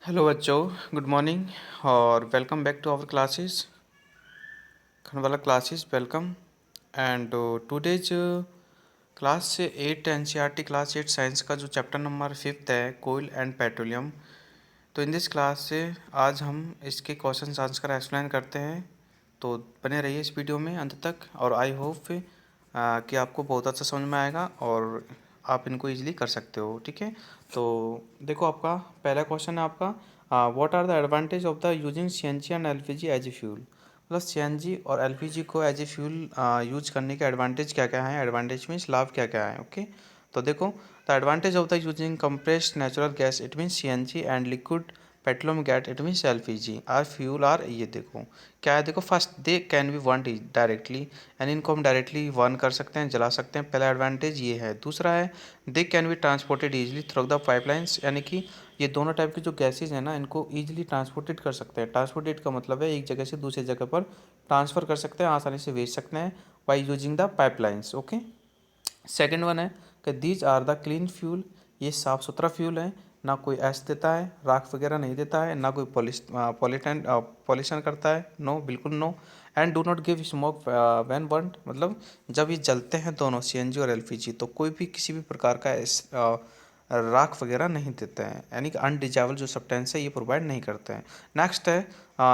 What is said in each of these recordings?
Hello बच्चों, good morning और welcome back to our classes खनवाला classes welcome and today's class 8 NCERT class 8 science का जो chapter number 5 है कोयल एंड पेट्रोलियम। तो इन दिस क्लास से आज हम इसके क्वेश्चन आंसर एक्सप्लेन करते हैं। तो बने रहिए इस वीडियो में अंत तक और आई होप कि आपको बहुत अच्छा समझ में आएगा और आप इनको इजीली कर सकते हो। ठीक है, तो देखो आपका पहला क्वेश्चन है आपका what are the advantage of the using CNG and LPG as a fuel. मतलब सीएनजी और एलपीजी को एज ए फ्यूल यूज करने के एडवांटेज क्या क्या है, एडवांटेज मीन्स लाभ क्या क्या है। ओके, तो देखो the advantage of the using compressed natural gas it means CNG and liquid petroleum gas it means LPG are fuel are, ये देखो क्या है। देखो first they can be burn directly, यानी इनको हम डायरेक्टली वर्न कर सकते हैं, जला सकते हैं, पहला एडवांटेज ये है। दूसरा है दे can be transported easily through the pipelines, यानी कि ये दोनों टाइप की जो गैसेज हैं ना इनको ईजिली ट्रांसपोर्टेड कर सकते हैं। ट्रांसपोर्टेड का मतलब है एक जगह से दूसरी जगह पर ट्रांसफ़र कर सकते हैं, आसानी से भेज सकते हैं by using the pipelines. Okay, second one है कि these are the clean fuel, ये साफ़ सुथरा फ्यूल है, ना कोई ऐश देता है, राख वगैरह नहीं देता है, ना कोई पॉल्यूशन करता है, नो बिल्कुल no. And do not give smoke when burned, मतलब जब ये जलते हैं दोनों सीएनजी और एलपीजी तो कोई भी किसी भी प्रकार का राख वगैरह नहीं देते हैं, यानी कि अनडिजाबल जो सब्सटेंस है ये प्रोवाइड नहीं करते हैं। नेक्स्ट है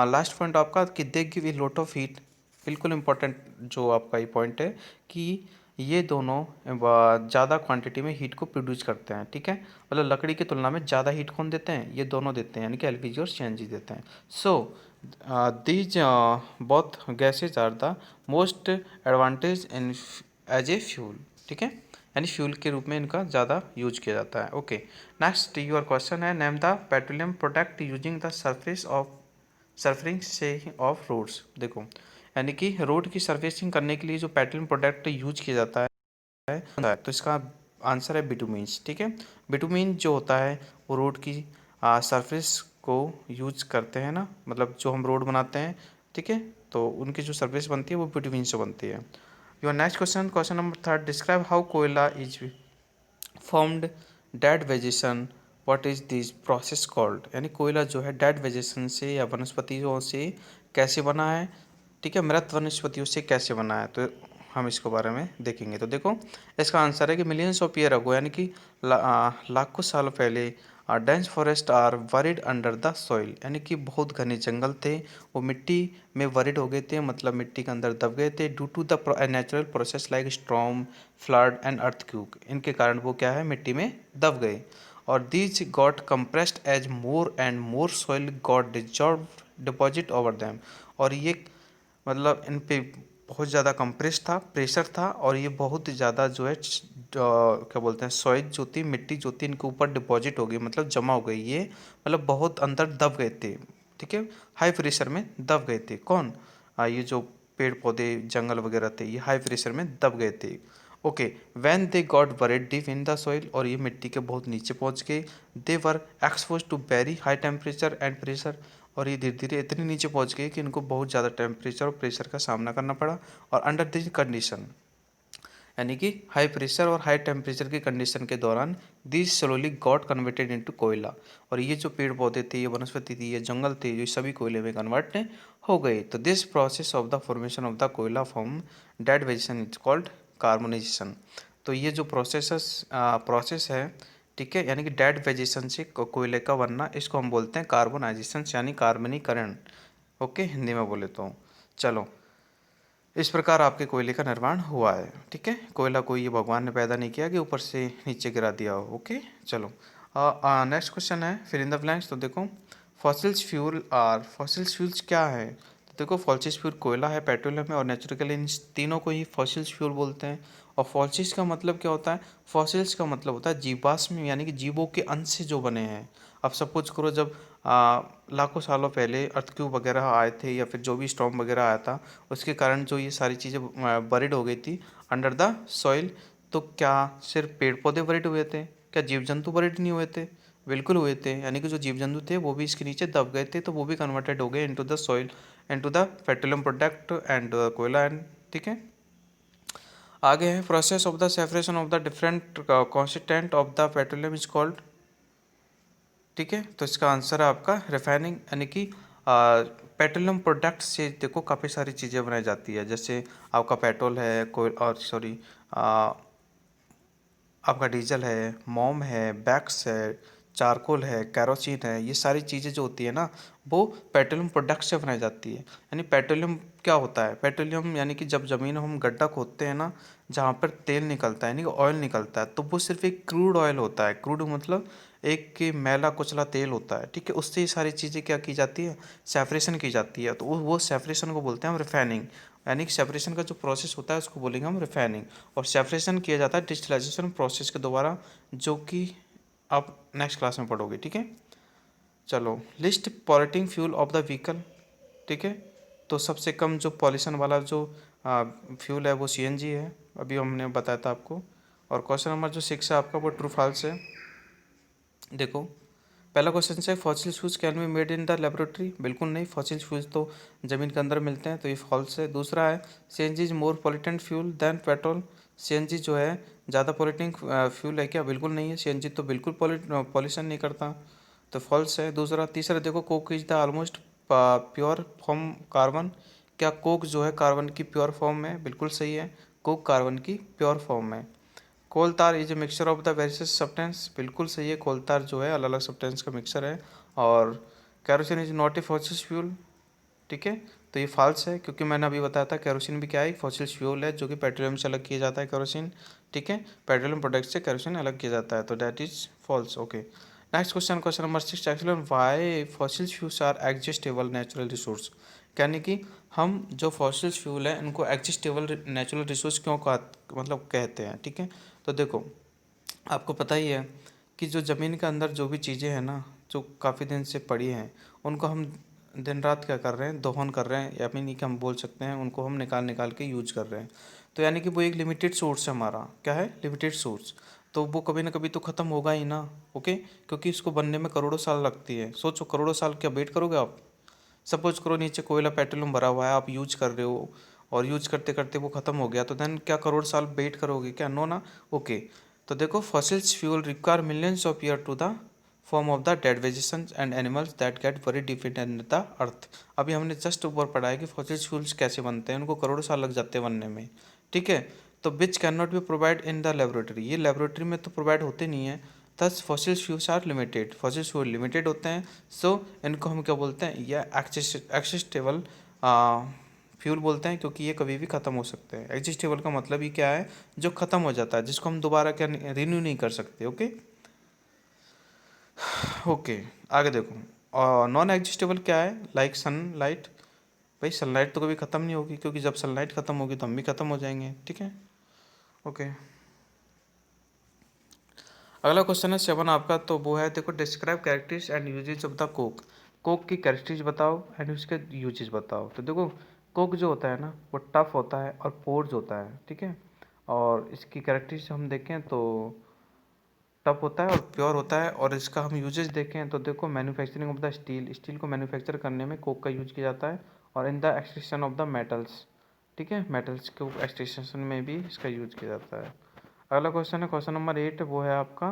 लास्ट पॉइंट आपका कि they give a lot of heat, बिल्कुल इंपॉर्टेंट जो आपका ये पॉइंट है कि ये दोनों ज़्यादा क्वांटिटी में हीट को प्रोड्यूस करते हैं। ठीक है, मतलब लकड़ी की तुलना में ज़्यादा हीट कौन देते हैं, ये दोनों देते हैं, यानी कि एलपीजी और सीएनजी देते हैं। So these both gases are the most advantage in as a fuel. ठीक है, यानी फ्यूल के रूप में इनका ज़्यादा यूज किया जाता है। ओके, नेक्स्ट योर क्वेश्चन है name the petroleum product using the surface of surfacing से ऑफ रोड्स। देखो यानी कि रोड की सर्फेसिंग करने के लिए जो पेट्रोलियम प्रोडक्ट यूज किया जाता है तो इसका आंसर है बिटुमिन्स। ठीक है, बिटुमिन जो होता है वो रोड की सरफेस को यूज करते हैं ना, मतलब जो हम रोड बनाते हैं, ठीक है, तो उनकी जो सरफेस बनती है वो बिटुमिन से बनती है। Your next question, question number 3, describe how कोयला is formed dead vegetation, what is this process called, यानी कोयला जो है डेड वेजेशन से या वनस्पतियों से कैसे बना है। ठीक है, मृत वनस्पतियों से कैसे बना है, तो हम इसके बारे में देखेंगे। तो देखो इसका आंसर है कि मिलियंस ऑफ ईयर अगो, यानी कि लाखों साल पहले dense forest are buried under the soil, यानी कि बहुत घने जंगल थे, वो मिट्टी में वरिड हो गए थे, मतलब मिट्टी के अंदर दब गए थे due to the natural process like storm flood and earthquake, इनके कारण वो क्या है मिट्टी में दब गए। और these got compressed as more and more soil got dissolve deposit over them, और ये मतलब इन पे बहुत ज़्यादा कंप्रेस था, प्रेशर था, और ये बहुत ज़्यादा जो है क्या बोलते हैं सॉइल जो थी, मिट्टी जो थी इनके ऊपर डिपॉजिट हो गई, मतलब जमा हो गई, ये मतलब बहुत अंदर दब गए थे। ठीक है, हाई प्रेशर में दब गए थे कौन, ये जो पेड़ पौधे जंगल वगैरह थे ये हाई प्रेशर में दब गए थे। Okay, when they got buried deep in the soil, और ये मिट्टी के बहुत नीचे पहुंच गए, they were expose to very high temperature and pressure, और ये धीरे धीरे इतने नीचे पहुंच गए कि इनको बहुत ज़्यादा टेम्परेचर और प्रेशर का सामना करना पड़ा। और अंडर दिस कंडीशन, यानी कि हाई प्रेशर और हाई टेम्परेचर की कंडीशन के दौरान this slowly got converted into कोयला, और ये जो पेड़ पौधे थे, ये वनस्पति थी, ये जंगल थे, ये सभी कोयले में कन्वर्ट हो गए। तो this process of the formation of the कोयला from dead vegetation is called carbonisation. तो ये जो प्रोसेस है, ठीक है, यानी कि डेड वेजिटेशन से कोयले का बनना, इसको हम बोलते हैं कार्बोनाइजेशन, यानी कार्बनीकरण। ओके, हिंदी में बोले तो चलो इस प्रकार आपके कोयले का निर्माण हुआ है। ठीक है, कोयला कोई ये भगवान ने पैदा नहीं किया कि ऊपर से नीचे गिरा दिया हो। ओके, चलो नेक्स्ट क्वेश्चन है फिर इन द ब्लैंक्स। तो देखो fossils fuel are, fossils fuels क्या है, तो देखो फॉसिल्स फ्यूल कोयला है, पेट्रोलियम है और नेचुरल, इन तीनों को ही फॉसिल्स फ्यूल बोलते हैं। और फॉसिल्स का मतलब क्या होता है, फॉसिल्स का मतलब होता है जीवाश्म, यानी कि जीवों के अंश से जो बने हैं। अब सपोज करो जब लाखों सालों पहले अर्थक्वेक वगैरह आए थे या फिर जो भी स्टॉर्म वगैरह आया था, उसके कारण जो ये सारी चीज़ें बरिड हो गई थी अंडर द सॉइल, तो क्या सिर्फ पेड़ पौधे बरिड हुए थे, क्या जीव जंतु बरिड नहीं हुए थे, बिल्कुल हुए थे, यानी कि जो जीव जंतु थे वो भी इसके नीचे दब गए थे, तो वो भी कन्वर्टेड हो गए into the soil, into the petroleum product and कोयला एंड। ठीक है, आगे है process of the separation of the different constituent of the petroleum is called. ठीक है। तो इसका आंसर है आपका रिफाइनिंग, यानी कि पेट्रोलियम प्रोडक्ट से देखो काफ़ी सारी चीज़ें बनाई जाती है, जैसे आपका पेट्रोल है, कोई और सॉरी आपका डीजल है, मोम है, वैक्स है, चारकोल है, कैरोसिन है, ये सारी चीज़ें जो होती है ना वो पेट्रोलियम प्रोडक्ट से बनाई जाती है। यानी पेट्रोलियम क्या होता है, पेट्रोलियम यानी कि जब ज़मीन हम गड्ढा खोदते हैं ना, जहाँ पर तेल निकलता है यानी कि ऑयल निकलता है, तो वो सिर्फ एक क्रूड ऑयल होता है। क्रूड मतलब एक कि मैला कुचला तेल होता है, ठीक है। उससे ये सारी चीज़ें क्या की जाती है, सेपरेशन की जाती है। तो वो सेपरेशन को बोलते हैं हम रिफाइनिंग, यानी कि सेपरेशन का जो प्रोसेस होता है उसको बोलेंगे हम रिफाइनिंग। और सेपरेशन किया जाता है डिस्टिलाइजेशन प्रोसेस के द्वारा, जो कि आप नेक्स्ट क्लास में पढ़ोगे, ठीक है। चलो, list polluting fuel of the vehicle, ठीक है। तो सबसे कम जो पॉल्यूशन वाला जो फ्यूल है वो सीएनजी है, अभी हमने बताया था आपको। और क्वेश्चन नंबर जो 6 है आपका वो ट्रू फॉल्स है। देखो, पहला क्वेश्चन है fossil fuels can be made in the laboratory, बिल्कुल नहीं, फॉसिल फ्यूल्स तो ज़मीन के अंदर मिलते हैं, तो ये फॉल्स है। दूसरा है CNG is more pollutant fuel then petrol, CNG जो है ज़्यादा पॉल्यूटिंग फ्यूल है क्या, बिल्कुल नहीं है, सीएनजी तो बिल्कुल पॉल्यूशन नहीं करता, तो फॉल्स है दूसरा। तीसरा देखो, Coke is the almost pure form carbon, क्या कोक जो है कार्बन की प्योर फॉर्म है, बिल्कुल सही है, कोक कार्बन की प्योर फॉर्म है। कोल तार is a mixture of the various substance, बिल्कुल सही है, कोल तार जो है अलग अलग सब्सटेंस का मिक्सचर है। और kerosene is not a fossil fuel, ठीक है। तो ये फॉल्स है, क्योंकि मैंने अभी बताया था कैरोसिन भी क्या है, फॉसिल फ्यूल है, जो कि पेट्रोलियम से अलग किया जाता है कैरोसिन, ठीक है। पेट्रोलियम प्रोडक्ट से कैरोसिन अलग किया जाता है, तो that is false. Okay, next question, question number 6, actually why fossil fuels are exhaustible natural resource, यानी कि हम जो फॉसिल फ्यूल है इनको एग्जिस्टेबल नेचुरल रिसोर्स क्यों मतलब कहते हैं, ठीक है। तो देखो, आपको पता ही है कि जो ज़मीन के अंदर जो भी चीज़ें हैं ना, जो काफ़ी दिन से पड़ी हैं, उनको हम दिन रात क्या कर रहे हैं, दोहन कर रहे हैं, या फिर नहीं कि हम बोल सकते हैं उनको हम निकाल निकाल के यूज कर रहे हैं। तो यानी कि वो एक लिमिटेड सोर्स है हमारा, क्या है, लिमिटेड सोर्स। तो वो कभी ना कभी तो ख़त्म होगा ही ना, ओके, क्योंकि इसको बनने में करोड़ों साल लगती है। सोचो, करोड़ों साल क्या वेट करोगे आप। सपोज करो नीचे कोयला पेट्रोलियम भरा हुआ है, आप यूज कर रहे हो, और यूज करते करते वो ख़त्म हो गया, तो देन क्या करोड़ साल वेट करोगे क्या, नो ना, ओके। तो देखो, fossils fuel require millions of year to the form of the dead vegetations and animals that get very deep in the earth. अभी हमने जस्ट ऊपर पढ़ा है कि फॉसिल्स फ्यूल्स कैसे बनते हैं, उनको करोड़ों साल लग जाते हैं बनने में, ठीक है। तो which can not be provide in the laboratory, ये लेबोरेटरी में तो प्रोवाइड होते नहीं है, thus fossil fuels are limited, fossil fuel limited होते हैं। सो इनको हम क्या बोलते हैं, या एक्सिस्टेबल फ्यूल बोलते हैं, क्योंकि ये कभी भी ख़त्म हो सकते हैं। एग्जिस्टेबल का मतलब ही क्या है, जो ख़त्म हो जाता है, जिसको हम दोबारा क्या रिन्यू नहीं कर सकते, ओके। ओके, आगे देखो, नॉन एग्जिस्टेबल क्या है, लाइक सनलाइट, भाई सनलाइट तो कभी ख़त्म नहीं होगी, क्योंकि जब सनलाइट ख़त्म होगी तो हम भी ख़त्म हो जाएंगे, ठीक है। ओके, अगला क्वेश्चन है 7 आपका, तो वो है देखो, describe characteristics and usages of the coke, coke की कैरेक्टरिस्टिक्स बताओ एंड उसके यूजेज बताओ। तो देखो, कोक जो होता है ना वो टफ होता है और पोर्स होता है, ठीक है। और इसकी कैरेक्टरिस्टिक्स हम देखें तो टफ होता है और प्योर होता है। और इसका हम यूजेज देखें तो देखो, manufacturing of the steel, steel को मैन्युफैक्चर करने में कोक का यूज किया जाता है। और in the extraction of the metals, ठीक है, मेटल्स के एक्सट्रैक्शन में भी इसका यूज किया जाता है। अगला क्वेश्चन है क्वेश्चन नंबर 8, वो है आपका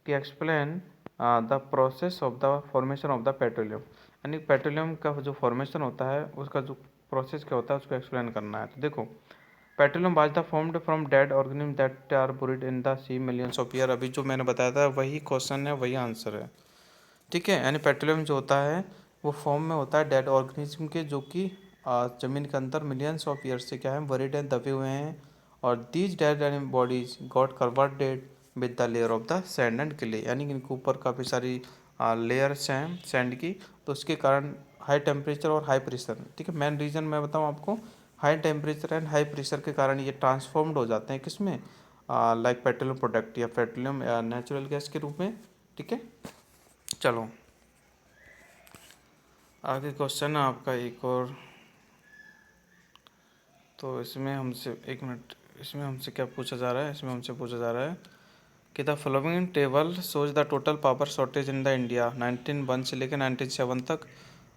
कि explain the process of the formation of the petroleum, यानी पेट्रोलियम का जो फॉर्मेशन होता है उसका जो प्रोसेस क्या होता है उसको एक्सप्लेन करना है। तो देखो, petroleum was the formed from dead organism that are buried in the sea millions of year, अभी जो मैंने बताया था वही क्वेश्चन है, वही आंसर है, ठीक है। यानी पेट्रोलियम जो होता है वो फॉर्म में होता है डेड ऑर्गेनिज्म के, जो कि ज़मीन के अंदर मिलियंस ऑफ ईयर से क्या है, बरीड हैं, दबे हुए हैं। और these dead and bodies got converted with the layer of the sand and clay, यानी कि इनके ऊपर काफ़ी सारी लेयर्स हैं सैंड की, तो उसके कारण हाई टेम्परेचर और हाई प्रेशर, ठीक है, मेन रीज़न मैं बताऊँ आपको, high temperature and high pressure के कारण ये ट्रांसफॉर्म्ड हो जाते हैं किसमें, लाइक पेट्रोलियम प्रोडक्ट या पेट्रोलियम या नेचुरल गैस के रूप में, ठीक है। चलो, आगे क्वेश्चन है आपका एक और, तो इसमें हमसे एक मिनट, इसमें हमसे क्या पूछा जा रहा है, इसमें हमसे पूछा जा रहा है कि the following table shows the total power shortage in the India 1901 से लेकर 1907 तक,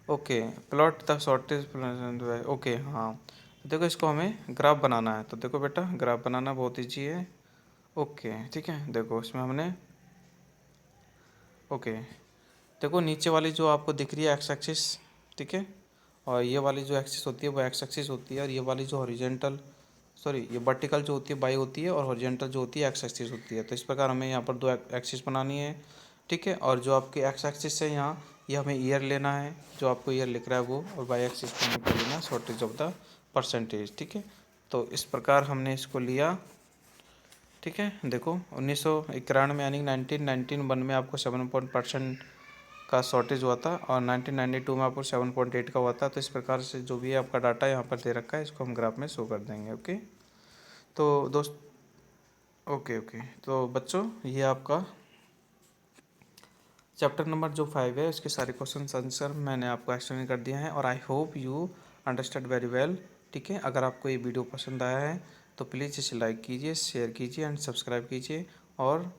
okay, plot the shortage, okay, हाँ। तो देखो, इसको हमें ग्राफ बनाना है, तो देखो बेटा, ग्राफ बनाना बहुत ईजी है, ओके, ठीक है। देखो इसमें हमने, ओके, देखो नीचे वाली जो आपको दिख रही है एक्स एक्सिस, ठीक है, और ये वाली जो एक्सिस होती है वो एक्स एक्सिस होती है, और ये वाली जो हॉरिजेंटल सॉरी ये वर्टिकल जो होती है वाई होती है, और हॉरिजेंटल जो होती है एक्स एक्सिस होती है। तो इस प्रकार हमें यहाँ पर दो एक्सिस बनानी है, ठीक है। और जो आपके एक्स एक्सिस है यहाँ, ये हमें ईयर लेना है, जो आपको ईयर लिख रहा है वो, और वाई एक्सिस को हमें लेना है शॉर्टेज ऑफ द परसेंटेज, ठीक है। तो इस प्रकार हमने इसको लिया, ठीक है। देखो 1991 यानी 1991 में आपको 7% का शॉर्टेज हुआ था, और 1992 में आपको 7.8 का हुआ था। तो इस प्रकार से जो भी आपका डाटा यहाँ पर दे रखा है इसको हम ग्राफ में शो कर देंगे। ओके तो दोस्त ओके ओके तो बच्चों ये आपका चैप्टर नंबर जो 5 है उसके सारे क्वेश्चन आंसर मैंने आपको एक्सप्लेन कर दिया है, और I hope you understand very well, ठीक है। अगर आपको ये वीडियो पसंद आया है तो प्लीज़ इसे लाइक कीजिए, शेयर कीजिए एंड सब्सक्राइब कीजिए, और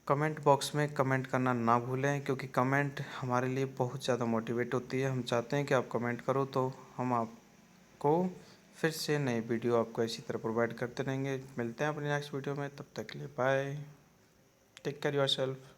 कमेंट बॉक्स में कमेंट करना ना भूलें, क्योंकि कमेंट हमारे लिए बहुत ज़्यादा मोटिवेट होती है। हम चाहते हैं कि आप कमेंट करो तो हम आपको फिर से नई वीडियो आपको इसी तरह प्रोवाइड करते रहेंगे। मिलते हैं अपनी नेक्स्ट वीडियो में, तब तक के लिए बाय, टेक केयर योरसेल्फ।